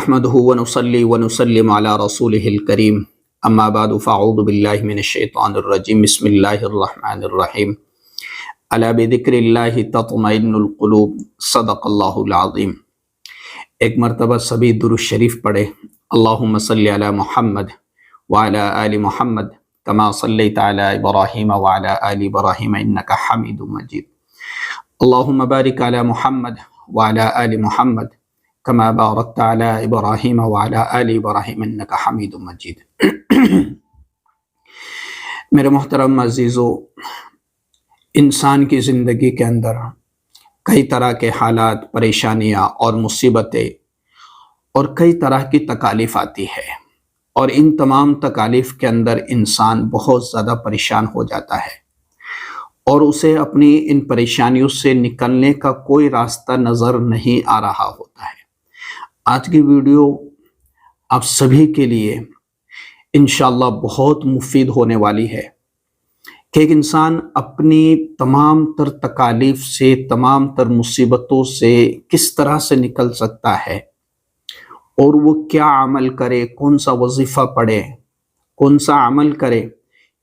نحمده ونصلي ونسلم على رسوله الكريم اما بعد فاعوذ بالله من الشیطان الرجیم بسم اللہ الرحمن الرحیم الا بذکر اللہ تطمئن القلوب صدق اللہ العظیم۔ ایک مرتبہ سبھی درود شریف پڑھے۔ اللہم صلی علی محمد وعلی آل محمد کما صلیت علی ابراہیم وعلی آل ابراہیم انک حمید مجید۔ اللہم بارک علی محمد وعلی آل محمد کما بارکت علی ابراہیم وعلی آل ابراہیم انک حمید مجید۔ میرے محترم عزیزو، انسان کی زندگی کے اندر کئی طرح کے حالات، پریشانیاں اور مصیبتیں اور کئی طرح کی تکالیف آتی ہے، اور ان تمام تکالیف کے اندر انسان بہت زیادہ پریشان ہو جاتا ہے اور اسے اپنی ان پریشانیوں سے نکلنے کا کوئی راستہ نظر نہیں آ رہا ہوتا ہے۔ آج کی ویڈیو آپ سبھی کے لیے انشاءاللہ بہت مفید ہونے والی ہے کہ ایک انسان اپنی تمام تر تکالیف سے، تمام تر مصیبتوں سے کس طرح سے نکل سکتا ہے، اور وہ کیا عمل کرے، کون سا وظیفہ پڑھے، کون سا عمل کرے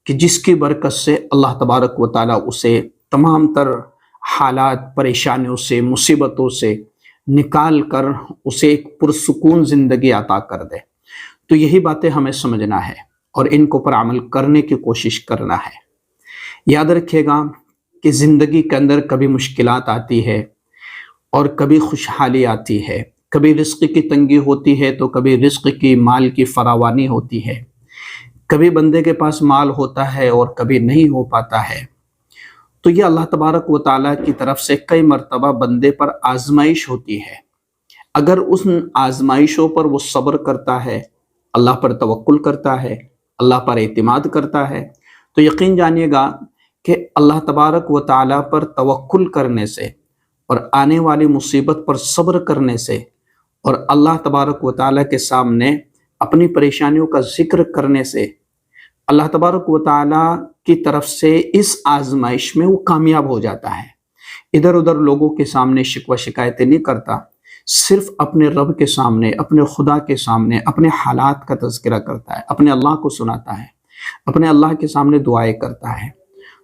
کہ جس کی برکت سے اللہ تبارک و تعالیٰ اسے تمام تر حالات، پریشانیوں سے، مصیبتوں سے نکال کر اسے ایک پرسکون زندگی عطا کر دے۔ تو یہی باتیں ہمیں سمجھنا ہے اور ان کو پر عمل کرنے کی کوشش کرنا ہے۔ یاد رکھیے گا کہ زندگی کے اندر کبھی مشکلات آتی ہے اور کبھی خوشحالی آتی ہے، کبھی رزق کی تنگی ہوتی ہے تو کبھی رزق کی، مال کی فراوانی ہوتی ہے، کبھی بندے کے پاس مال ہوتا ہے اور کبھی نہیں ہو پاتا ہے۔ تو یہ اللہ تبارک و تعالیٰ کی طرف سے کئی مرتبہ بندے پر آزمائش ہوتی ہے۔ اگر ان آزمائشوں پر وہ صبر کرتا ہے، اللہ پر توکل کرتا ہے، اللہ پر اعتماد کرتا ہے، تو یقین جانیے گا کہ اللہ تبارک و تعالیٰ پر توکل کرنے سے اور آنے والی مصیبت پر صبر کرنے سے اور اللہ تبارک و تعالیٰ کے سامنے اپنی پریشانیوں کا ذکر کرنے سے اللہ تبارک و تعالیٰ کی طرف سے اس آزمائش میں وہ کامیاب ہو جاتا ہے۔ ادھر ادھر لوگوں کے سامنے شکوہ شکایتیں نہیں کرتا، صرف اپنے رب کے سامنے، اپنے خدا کے سامنے اپنے حالات کا تذکرہ کرتا ہے، اپنے اللہ کو سناتا ہے، اپنے اللہ کے سامنے دعائیں کرتا ہے،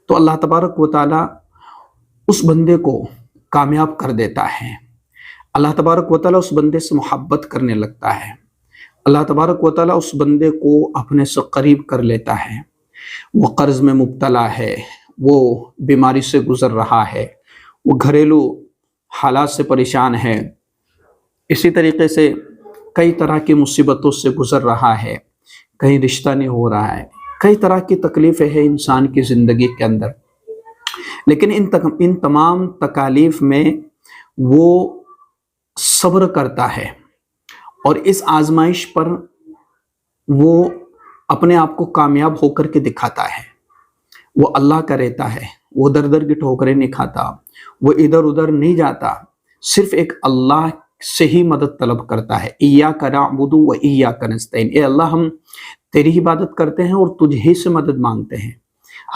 تو اللہ تبارک و تعالیٰ اس بندے کو کامیاب کر دیتا ہے۔ اللہ تبارک و تعالیٰ اس بندے سے محبت کرنے لگتا ہے، اللہ تبارک و تعالیٰ اس بندے کو اپنے سے قریب کر لیتا ہے۔ وہ قرض میں مبتلا ہے، وہ بیماری سے گزر رہا ہے، وہ گھریلو حالات سے پریشان ہے، اسی طریقے سے کئی طرح کی مصیبتوں سے گزر رہا ہے، کہیں رشتہ نہیں ہو رہا ہے، کئی طرح کی تکلیفیں ہیں انسان کی زندگی کے اندر، لیکن ان تمام تکالیف میں وہ صبر کرتا ہے اور اس آزمائش پر وہ اپنے آپ کو کامیاب ہو کر کے دکھاتا ہے۔ وہ اللہ کا رہتا ہے، وہ در در کی ٹھوکریں نہیں کھاتا، وہ ادھر ادھر نہیں جاتا، صرف ایک اللہ سے ہی مدد طلب کرتا ہے۔ ایاک نعبد و ایاک نستعین، اے اللہ ہم تیری عبادت کرتے ہیں اور تجھ ہی سے مدد مانگتے ہیں،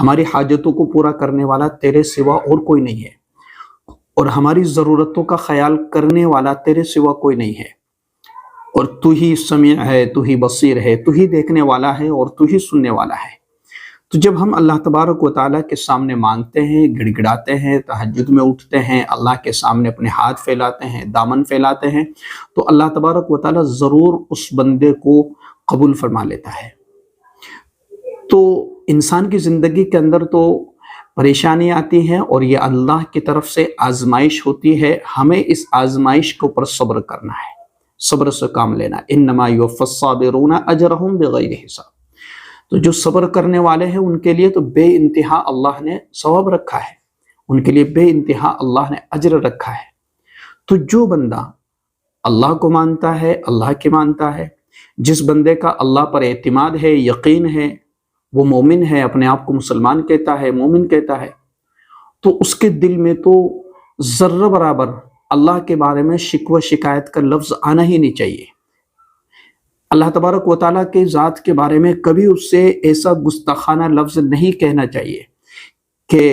ہماری حاجتوں کو پورا کرنے والا تیرے سوا اور کوئی نہیں ہے، اور ہماری ضرورتوں کا خیال کرنے والا تیرے سوا کوئی نہیں ہے، اور تو ہی سمیع ہے، تو ہی بصیر ہے، تو ہی دیکھنے والا ہے اور تو ہی سننے والا ہے۔ تو جب ہم اللہ تبارک و تعالیٰ کے سامنے مانگتے ہیں، گڑ گڑاتے ہیں، تہجد میں اٹھتے ہیں، اللہ کے سامنے اپنے ہاتھ پھیلاتے ہیں، دامن پھیلاتے ہیں، تو اللہ تبارک و تعالیٰ ضرور اس بندے کو قبول فرما لیتا ہے۔ تو انسان کی زندگی کے اندر تو پریشانی آتی ہیں اور یہ اللہ کی طرف سے آزمائش ہوتی ہے، ہمیں اس آزمائش کے اوپر صبر کرنا ہے، صبر سے کام لینا۔ انما یوفی الصابرون اجرہم بغیر حساب، تو جو صبر کرنے والے ہیں ان کے لیے تو بے انتہا اللہ نے ثواب رکھا ہے، ان کے لیے بے انتہا اللہ نے اجر رکھا ہے۔ تو جو بندہ اللہ کو مانتا ہے، اللہ کی مانتا ہے، جس بندے کا اللہ پر اعتماد ہے، یقین ہے، وہ مومن ہے، اپنے آپ کو مسلمان کہتا ہے، مومن کہتا ہے، تو اس کے دل میں تو ذرہ برابر اللہ کے بارے میں شکوہ شکایت کا لفظ آنا ہی نہیں چاہیے۔ اللہ تبارک و تعالیٰ کے ذات کے بارے میں کبھی اس سے ایسا گستاخانہ لفظ نہیں کہنا چاہیے کہ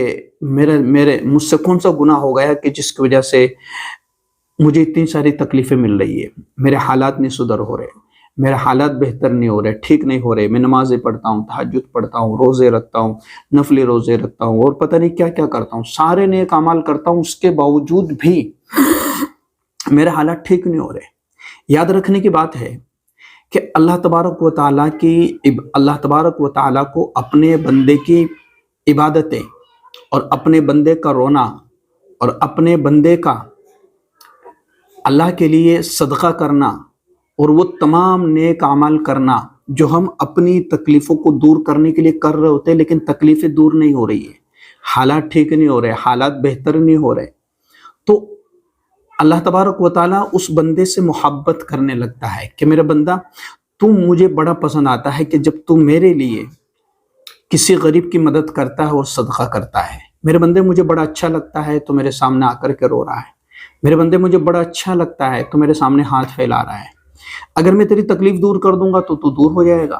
مجھ سے کون سا گناہ ہو گیا کہ جس کی وجہ سے مجھے اتنی ساری تکلیفیں مل رہی ہے، میرے حالات نہیں سدھر ہو رہے، میرے حالات بہتر نہیں ہو رہے، ٹھیک نہیں ہو رہے، میں نمازیں پڑھتا ہوں، تہجد پڑھتا ہوں، روزے رکھتا ہوں، نفلی روزے رکھتا ہوں، اور پتہ نہیں کیا کیا کرتا ہوں، سارے نیک اعمال کرتا ہوں، اس کے باوجود بھی میرے حالات ٹھیک نہیں ہو رہے۔ یاد رکھنے کی بات ہے کہ اللہ تبارک و تعالیٰ کو اپنے بندے کی عبادتیں اور اپنے بندے کا رونا اور اپنے بندے کا اللہ کے لیے صدقہ کرنا اور وہ تمام نیک اعمال کرنا جو ہم اپنی تکلیفوں کو دور کرنے کے لیے کر رہے ہوتے ہیں، لیکن تکلیفیں دور نہیں ہو رہی ہے، حالات ٹھیک نہیں ہو رہے، حالات بہتر نہیں ہو رہے، تو اللہ تبارک و تعالیٰ اس بندے سے محبت کرنے لگتا ہے کہ میرا بندہ تو مجھے بڑا پسند آتا ہے کہ جب تو میرے لیے کسی غریب کی مدد کرتا ہے اور صدقہ کرتا ہے، میرے بندے مجھے بڑا اچھا لگتا ہے تو میرے سامنے آ کر کے رو رہا ہے، میرے بندے مجھے بڑا اچھا لگتا ہے تو میرے سامنے ہاتھ پھیلا رہا ہے، اگر میں تیری تکلیف دور کر دوں گا تو تو دور ہو جائے گا۔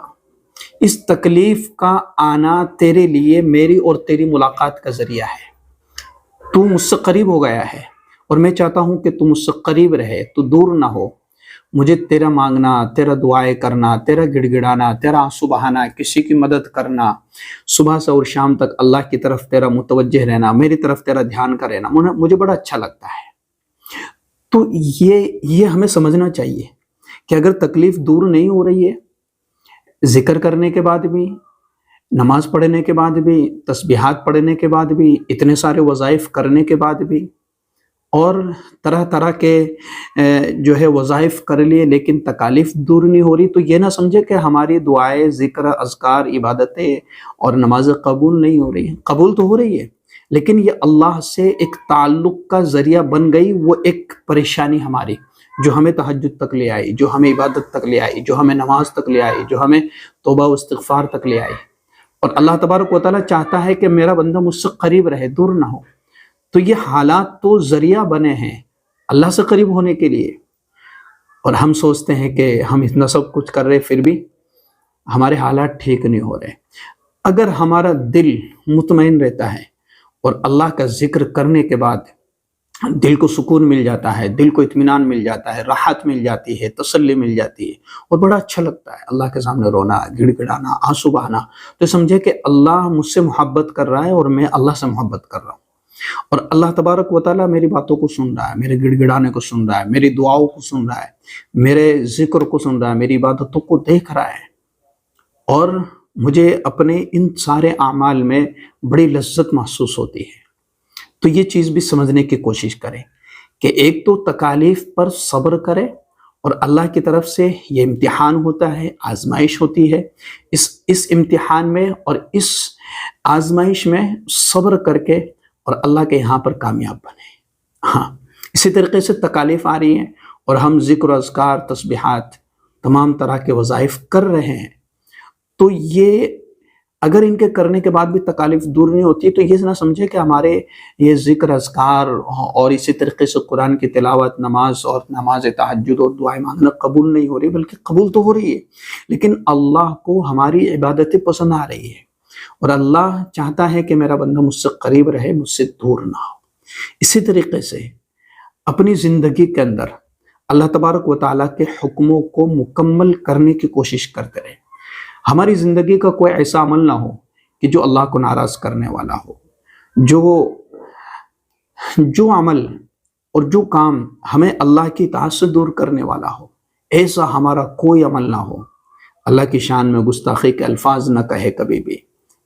اس تکلیف کا آنا تیرے لیے میری اور تیری ملاقات کا ذریعہ ہے، تو مجھ سے قریب ہو گیا ہے اور میں چاہتا ہوں کہ تو مجھ سے قریب رہے، تو دور نہ ہو، مجھے تیرا مانگنا، تیرا دعائیں کرنا، تیرا گڑ گڑانا، تیرا آنسو بہانا، کسی کی مدد کرنا، صبح سے اور شام تک اللہ کی طرف تیرا متوجہ رہنا، میری طرف تیرا دھیان کا رہنا مجھے بڑا اچھا لگتا ہے۔ تو یہ ہمیں سمجھنا چاہیے کہ اگر تکلیف دور نہیں ہو رہی ہے، ذکر کرنے کے بعد بھی، نماز پڑھنے کے بعد بھی، تسبیحات پڑھنے کے بعد بھی، اتنے سارے وظائف کرنے کے بعد بھی، اور طرح طرح کے جو ہے وظائف کر لیے لیکن تکالیف دور نہیں ہو رہی، تو یہ نہ سمجھے کہ ہماری دعائیں، ذکر، اذکار، عبادتیں اور نمازیں قبول نہیں ہو رہی ہیں، قبول تو ہو رہی ہے، لیکن یہ اللہ سے ایک تعلق کا ذریعہ بن گئی، وہ ایک پریشانی ہماری جو ہمیں تہجد تک لے آئی، جو ہمیں عبادت تک لے آئی، جو ہمیں نماز تک لے آئی، جو ہمیں توبہ و استغفار تک لے آئی، اور اللہ تبارک و تعالیٰ چاہتا ہے کہ میرا بندہ مجھ سے قریب رہے، دور نہ ہو۔ تو یہ حالات تو ذریعہ بنے ہیں اللہ سے قریب ہونے کے لیے، اور ہم سوچتے ہیں کہ ہم اتنا سب کچھ کر رہے پھر بھی ہمارے حالات ٹھیک نہیں ہو رہے۔ اگر ہمارا دل مطمئن رہتا ہے اور اللہ کا ذکر کرنے کے بعد دل کو سکون مل جاتا ہے، دل کو اطمینان مل جاتا ہے، راحت مل جاتی ہے، تسلی مل جاتی ہے، اور بڑا اچھا لگتا ہے اللہ کے سامنے رونا، گڑ گڑانا، آنسو بہانا، تو سمجھے کہ اللہ مجھ سے محبت کر رہا ہے اور میں اللہ سے محبت کر رہا ہوں، اور اللہ تبارک و تعالیٰ میری باتوں کو سن رہا ہے، میرے گڑ گڑانے کو سن رہا ہے، میری دعاؤں کو سن رہا ہے، میرے ذکر کو سن رہا ہے، میری عبادتوں کو دیکھ رہا ہے، اور مجھے اپنے ان سارے اعمال میں بڑی لذت محسوس ہوتی ہے۔ تو یہ چیز بھی سمجھنے کی کوشش کریں کہ ایک تو تکالیف پر صبر کرے، اور اللہ کی طرف سے یہ امتحان ہوتا ہے، آزمائش ہوتی ہے، اس امتحان میں اور اس آزمائش میں صبر کر کے اور اللہ کے یہاں پر کامیاب بنے۔ ہاں، اسی طریقے سے تکالیف آ رہی ہیں اور ہم ذکر و اذکار، تسبیحات، تمام طرح کے وظائف کر رہے ہیں، تو یہ اگر ان کے کرنے کے بعد بھی تکالیف دور نہیں ہوتی تو یہ نہ سمجھے کہ ہمارے یہ ذکر، اذکار اور اسی طریقے سے قرآن کی تلاوت، نماز اور نماز تہجد اور دعائیں مانگنا قبول نہیں ہو رہی، بلکہ قبول تو ہو رہی ہے، لیکن اللہ کو ہماری عبادتیں پسند آ رہی ہے، اور اللہ چاہتا ہے کہ میرا بندہ مجھ سے قریب رہے، مجھ سے دور نہ ہو۔ اسی طریقے سے اپنی زندگی کے اندر اللہ تبارک و تعالیٰ کے حکموں کو مکمل کرنے کی کوشش کرتے رہے۔ ہماری زندگی کا کوئی ایسا عمل نہ ہو کہ جو اللہ کو ناراض کرنے والا ہو، جو عمل اور جو کام ہمیں اللہ کی اطاعت سے دور کرنے والا ہو، ایسا ہمارا کوئی عمل نہ ہو۔ اللہ کی شان میں گستاخی کے الفاظ نہ کہے کبھی بھی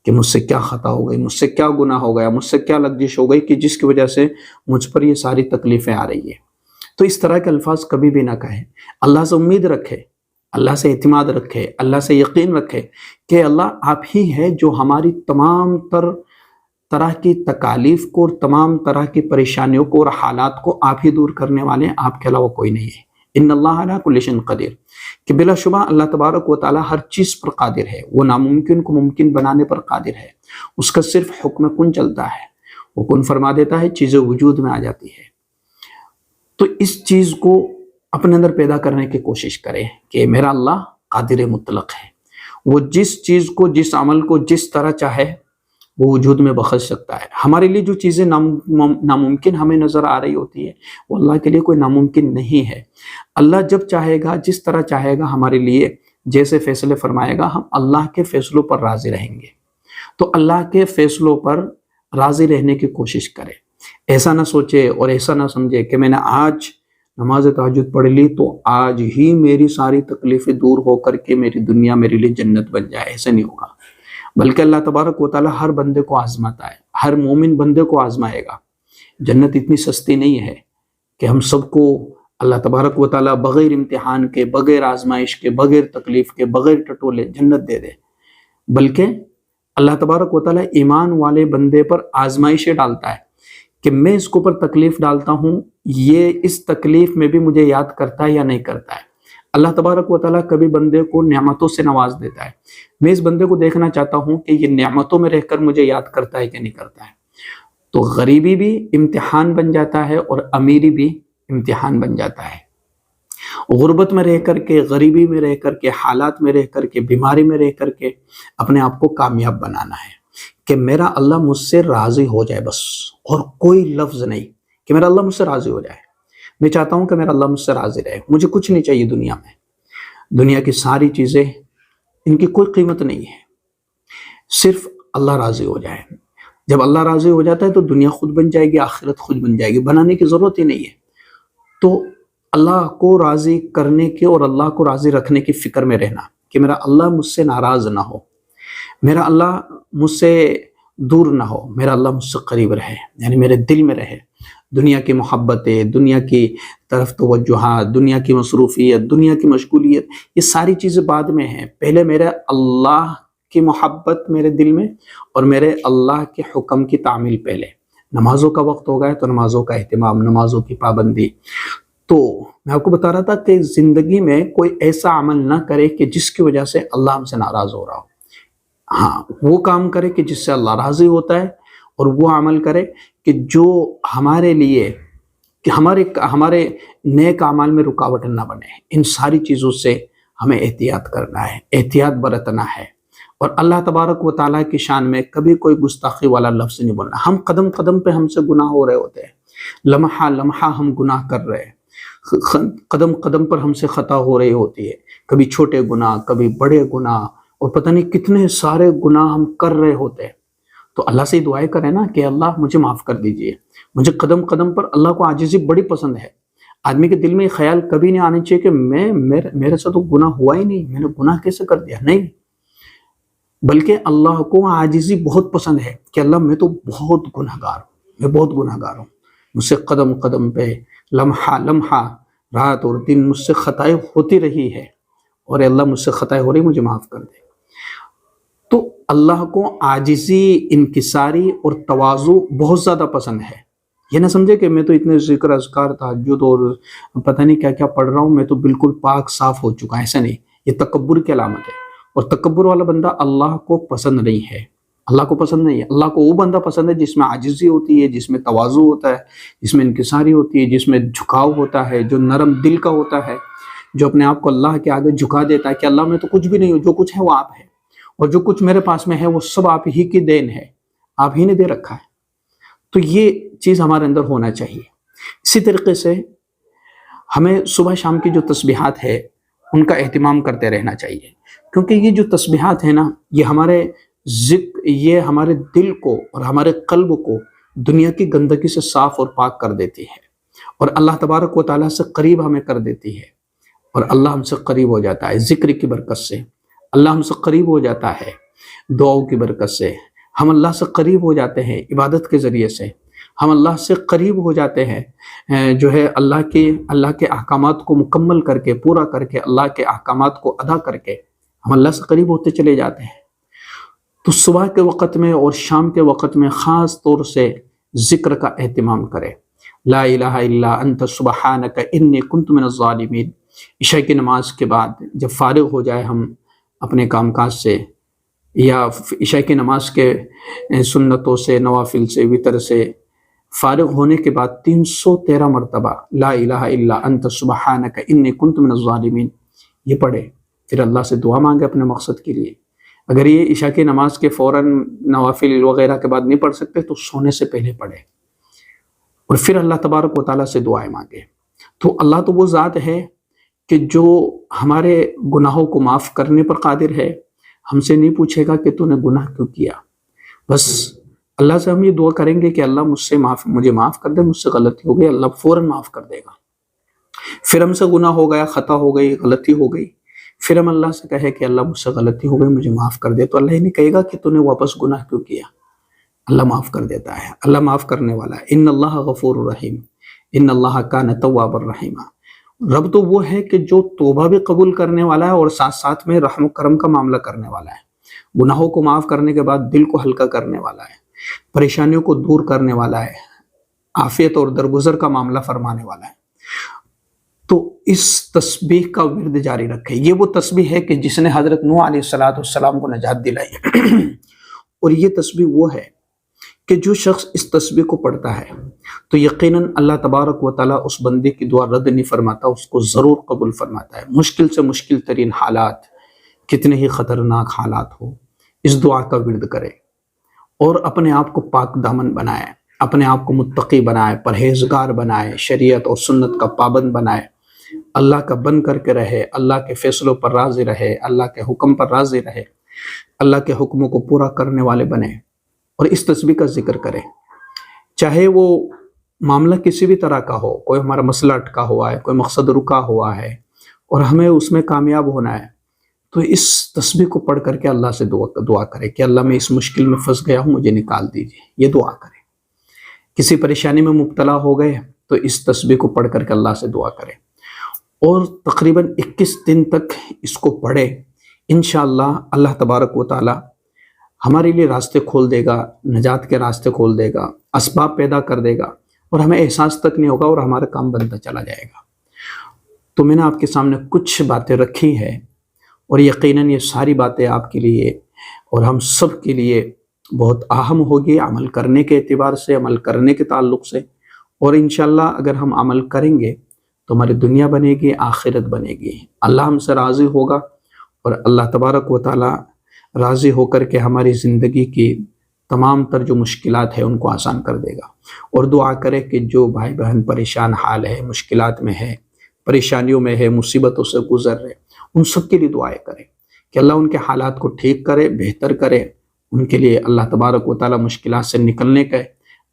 کہ مجھ سے کیا خطا ہو گئی، مجھ سے کیا گناہ ہو گیا، مجھ سے کیا لغزش ہو گئی کہ جس کی وجہ سے مجھ پر یہ ساری تکلیفیں آ رہی ہیں۔ تو اس طرح کے الفاظ کبھی بھی نہ کہے، اللہ سے امید رکھے، اللہ سے اعتماد رکھے، اللہ سے یقین رکھے کہ اللہ آپ ہی ہے جو ہماری تمام طرح کی تکالیف کو اور تمام طرح کی پریشانیوں کو اور حالات کو آپ ہی دور کرنے والے ہیں، آپ کے علاوہ کوئی نہیں ہے۔ ان اللہ علی کل شیء قدیر، کہ بلا شبہ اللہ تبارک و تعالیٰ ہر چیز پر قادر ہے، وہ ناممکن کو ممکن بنانے پر قادر ہے، اس کا صرف حکم کن چلتا ہے، وہ کن فرما دیتا ہے، چیزیں وجود میں آ جاتی ہے۔ تو اس چیز کو اپنے اندر پیدا کرنے کی کوشش کریں کہ میرا اللہ قادر مطلق ہے، وہ جس چیز کو، جس عمل کو جس طرح چاہے وہ وجود میں بخش سکتا ہے۔ ہمارے لیے جو چیزیں ناممکن ہمیں نظر آ رہی ہوتی ہے وہ اللہ کے لیے کوئی ناممکن نہیں ہے۔ اللہ جب چاہے گا، جس طرح چاہے گا ہمارے لیے جیسے فیصلے فرمائے گا، ہم اللہ کے فیصلوں پر راضی رہیں گے۔ تو اللہ کے فیصلوں پر راضی رہنے کی کوشش کرے۔ ایسا نہ سوچے اور ایسا نہ سمجھے کہ میں نے آج نماز تہجد پڑھ لی تو آج ہی میری ساری تکلیفیں دور ہو کر کے میری دنیا میرے لیے جنت بن جائے۔ ایسا نہیں ہوگا، بلکہ اللہ تبارک و تعالیٰ ہر بندے کو آزماتا ہے، ہر مومن بندے کو آزمائے گا۔ جنت اتنی سستی نہیں ہے کہ ہم سب کو اللہ تبارک و تعالیٰ بغیر امتحان کے، بغیر آزمائش کے، بغیر تکلیف کے، بغیر ٹٹولے جنت دے دے، بلکہ اللہ تبارک و تعالیٰ ایمان والے بندے پر آزمائشیں ڈالتا ہے کہ میں اس کو پر تکلیف ڈالتا ہوں، یہ اس تکلیف میں بھی مجھے یاد کرتا ہے یا نہیں کرتا ہے۔ اللہ تبارک و تعالیٰ کبھی بندے کو نعمتوں سے نواز دیتا ہے، میں اس بندے کو دیکھنا چاہتا ہوں کہ یہ نعمتوں میں رہ کر مجھے یاد کرتا ہے کہ نہیں کرتا ہے۔ تو غریبی بھی امتحان بن جاتا ہے اور امیری بھی امتحان بن جاتا ہے۔ غربت میں رہ کر کے، غریبی میں رہ کر کے، حالات میں رہ کر کے، بیماری میں رہ کر کے اپنے آپ کو کامیاب بنانا ہے کہ میرا اللہ مجھ سے راضی ہو جائے، بس اور کوئی لفظ نہیں، کہ میرا اللہ مجھ سے راضی ہو جائے۔ میں چاہتا ہوں کہ میرا اللہ مجھ سے راضی رہے، مجھے کچھ نہیں چاہیے دنیا میں، دنیا کی ساری چیزیں ان کی کوئی قیمت نہیں ہے، صرف اللہ راضی ہو جائے۔ جب اللہ راضی ہو جاتا ہے تو دنیا خود بن جائے گی، آخرت خود بن جائے گی، بنانے کی ضرورت ہی نہیں ہے۔ تو اللہ کو راضی کرنے کے اور اللہ کو راضی رکھنے کی فکر میں رہنا کہ میرا اللہ مجھ سے ناراض نہ ہو، میرا اللہ مجھ سے دور نہ ہو، میرا اللہ مجھ سے قریب رہے، یعنی میرے دل میں رہے۔ دنیا کی محبتیں، دنیا کی طرف توجہات، دنیا کی مصروفیت، دنیا کی مشغولیت، یہ ساری چیزیں بعد میں ہیں۔ پہلے میرے اللہ کی محبت میرے دل میں اور میرے اللہ کے حکم کی تعمیل پہلے۔ نمازوں کا وقت ہو گیا تو نمازوں کا اہتمام، نمازوں کی پابندی۔ تو میں آپ کو بتا رہا تھا کہ زندگی میں کوئی ایسا عمل نہ کرے کہ جس کی وجہ سے اللہ ہم سے ناراض ہو رہا ہو۔ ہاں، وہ کام کرے کہ جس سے اللہ راضی ہوتا ہے، اور وہ عمل کرے کہ جو ہمارے لیے، کہ ہمارے نیک اعمال میں رکاوٹ نہ بنے۔ ان ساری چیزوں سے ہمیں احتیاط کرنا ہے، احتیاط برتنا ہے، اور اللہ تبارک و تعالیٰ کی شان میں کبھی کوئی گستاخی والا لفظ نہیں بولنا۔ ہم قدم قدم پہ ہم سے گناہ ہو رہے ہوتے ہیں، لمحہ لمحہ ہم گناہ کر رہے ہیں، قدم قدم پر ہم سے خطا ہو رہی ہوتی ہے، کبھی چھوٹے گناہ، کبھی بڑے گناہ، اور پتہ نہیں کتنے سارے گناہ ہم کر رہے ہوتے ہیں۔ تو اللہ سے دعائیں کریں نا کہ اللہ مجھے معاف کر دیجئے۔ مجھے قدم قدم پر اللہ کو عاجزی بڑی پسند ہے۔ آدمی کے دل میں یہ خیال کبھی نہیں آنا چاہیے کہ میرے سے تو گناہ ہوا ہی نہیں، میں نے گناہ کیسے کر دیا، نہیں، بلکہ اللہ کو عاجزی بہت پسند ہے کہ اللہ میں تو بہت گناہگار ہوں، میں بہت گناہگار ہوں، مجھ سے قدم قدم پہ، لمحہ لمحہ، رات اور دن مجھ سے خطائیں ہوتی رہی ہے، اور اللہ مجھ سے خطائیں ہو رہی، مجھے معاف کر دے۔ تو اللہ کو عاجزی، انکساری اور تواضع بہت زیادہ پسند ہے۔ یہ نہ سمجھے کہ میں تو اتنے ذکر اذکار تہجد اور پتہ نہیں کیا کیا پڑھ رہا ہوں، میں تو بالکل پاک صاف ہو چکا، ایسا نہیں، یہ تکبر کی علامت ہے، اور تکبر والا بندہ اللہ کو پسند نہیں ہے، اللہ کو پسند نہیں ہے۔ اللہ کو وہ بندہ پسند ہے جس میں عاجزی ہوتی ہے، جس میں تواضع ہوتا ہے، جس میں انکساری ہوتی ہے، جس میں جھکاؤ ہوتا ہے، جو نرم دل کا ہوتا ہے، جو اپنے آپ کو اللہ کے آگے جھکا دیتا ہے کہ اللہ میں تو کچھ بھی نہیں ہوں، جو کچھ ہے وہ آپ ہے، اور جو کچھ میرے پاس میں ہے وہ سب آپ ہی کی دین ہے، آپ ہی نے دے رکھا ہے۔ تو یہ چیز ہمارے اندر ہونا چاہیے۔ اسی طریقے سے ہمیں صبح شام کی جو تسبیحات ہے ان کا اہتمام کرتے رہنا چاہیے، کیونکہ یہ جو تسبیحات ہیں نا، یہ ہمارے دل کو اور ہمارے قلب کو دنیا کی گندگی سے صاف اور پاک کر دیتی ہے، اور اللہ تبارک و تعالیٰ سے قریب ہمیں کر دیتی ہے، اور اللہ ہم سے قریب ہو جاتا ہے ذکر کی برکت سے۔ اللہ ہم سے قریب ہو جاتا ہے دعاؤں کی برکت سے، ہم اللہ سے قریب ہو جاتے ہیں عبادت کے ذریعے سے، ہم اللہ سے قریب ہو جاتے ہیں جو ہے اللہ کے احکامات کو مکمل کر کے، پورا کر کے، اللہ کے احکامات کو ادا کر کے ہم اللہ سے قریب ہوتے چلے جاتے ہیں۔ تو صبح کے وقت میں اور شام کے وقت میں خاص طور سے ذکر کا اہتمام کرے، لا الہ الا انت سبحانک انی کنت من الظالمین۔ عشاء کی نماز کے بعد جب فارغ ہو جائے ہم اپنے کام کاج سے، یا عشاء کی نماز کے سنتوں سے، نوافل سے، وتر سے فارغ ہونے کے بعد 313 مرتبہ لا الہ الا انت سبحانک انی کنت من الظالمین یہ پڑھے، پھر اللہ سے دعا مانگے اپنے مقصد کے لیے۔ اگر یہ عشاء کی نماز کے فوراً نوافل وغیرہ کے بعد نہیں پڑھ سکتے تو سونے سے پہلے پڑھے اور پھر اللہ تبارک و تعالیٰ سے دعائیں مانگے. تو اللہ تو وہ ذات ہے کہ جو ہمارے گناہوں کو معاف کرنے پر قادر ہے. ہم سے نہیں پوچھے گا کہ تو نے گناہ کیوں کیا. بس اللہ سے ہم یہ دعا کریں گے کہ اللہ مجھے معاف کر دے، مجھ سے غلطی ہو گئی، اللہ فوراً معاف کر دے گا. پھر ہم سے گناہ ہو گیا، خطا ہو گئی، غلطی ہو گئی، پھر ہم اللہ سے کہے کہ اللہ مجھ سے غلطی ہو گئی، مجھے معاف کر دے، تو اللہ ہی نہیں کہے گا کہ تو نے واپس گناہ کیوں کیا. اللہ معاف کر دیتا ہے، اللہ معاف کرنے والا ہے. ان اللہ غفور الرحیم، ان اللہ کان تواب الرحیم. رب تو وہ ہے کہ جو توبہ بھی قبول کرنے والا ہے اور ساتھ ساتھ میں رحم و کرم کا معاملہ کرنے والا ہے. گناہوں کو معاف کرنے کے بعد دل کو ہلکا کرنے والا ہے، پریشانیوں کو دور کرنے والا ہے، عافیت اور درگزر کا معاملہ فرمانے والا ہے. تو اس تسبیح کا ورد جاری رکھے. یہ وہ تسبیح ہے کہ جس نے حضرت نوح علیہ السلام کو نجات دلائی. اور یہ تسبیح وہ ہے کہ جو شخص اس تسبیح کو پڑھتا ہے تو یقیناً اللہ تبارک و تعالیٰ اس بندے کی دعا رد نہیں فرماتا، اس کو ضرور قبول فرماتا ہے. مشکل سے مشکل ترین حالات، کتنے ہی خطرناک حالات ہو، اس دعا کا ورد کرے اور اپنے آپ کو پاک دامن بنائے، اپنے آپ کو متقی بنائے، پرہیزگار بنائے، شریعت اور سنت کا پابند بنائے، اللہ کا بن کر کے رہے، اللہ کے فیصلوں پر راضی رہے، اللہ کے حکم پر راضی رہے، اللہ کے حکموں کو پورا کرنے والے بنے اور اس تسبیح کا ذکر کرے. چاہے وہ معاملہ کسی بھی طرح کا ہو، کوئی ہمارا مسئلہ اٹکا ہوا ہے، کوئی مقصد رکا ہوا ہے اور ہمیں اس میں کامیاب ہونا ہے، تو اس تسبیح کو پڑھ کر کے اللہ سے دعا کرے کہ اللہ میں اس مشکل میں پھنس گیا ہوں، مجھے نکال دیجیے. یہ دعا کرے. کسی پریشانی میں مبتلا ہو گئے تو اس تسبیح کو پڑھ کر کے اللہ سے دعا کرے اور تقریباً 21 دن تک اس کو پڑھے. انشاءاللہ اللہ تبارک و تعالی ہمارے لیے راستے کھول دے گا، نجات کے راستے کھول دے گا، اسباب پیدا کر دے گا اور ہمیں احساس تک نہیں ہوگا اور ہمارا کام بنتا چلا جائے گا. تو میں نے آپ کے سامنے کچھ باتیں رکھی ہیں اور یقیناً یہ ساری باتیں آپ کے لیے اور ہم سب کے لیے بہت اہم ہوگی عمل کرنے کے اعتبار سے، عمل کرنے کے تعلق سے. اور انشاءاللہ اگر ہم عمل کریں گے تو ہماری دنیا بنے گی، آخرت بنے گی. اللہ ہم سے راضی ہوگا اور اللہ تبارک و تعالی راضی ہو کر کے ہماری زندگی کی تمام تر جو مشکلات ہیں ان کو آسان کر دے گا. اور دعا کرے کہ جو بھائی بہن پریشان حال ہے، مشکلات میں ہے، پریشانیوں میں ہے، مصیبتوں سے گزر رہے، ان سب کے لیے دعائیں کرے کہ اللہ ان کے حالات کو ٹھیک کرے، بہتر کرے. ان کے لیے اللہ تبارک و تعالی مشکلات سے نکلنے کے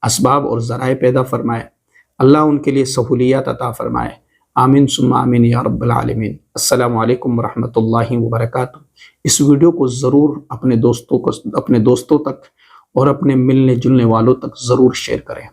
اسباب اور ذرائع پیدا فرمائے. اللہ ان کے لیے سہولیات عطا فرمائے. آمین ثم آمین یا رب العالمین. السلام علیکم ورحمۃ اللہ وبرکاتہ. اس ویڈیو کو ضرور اپنے دوستوں تک اور اپنے ملنے جلنے والوں تک ضرور شیئر کریں.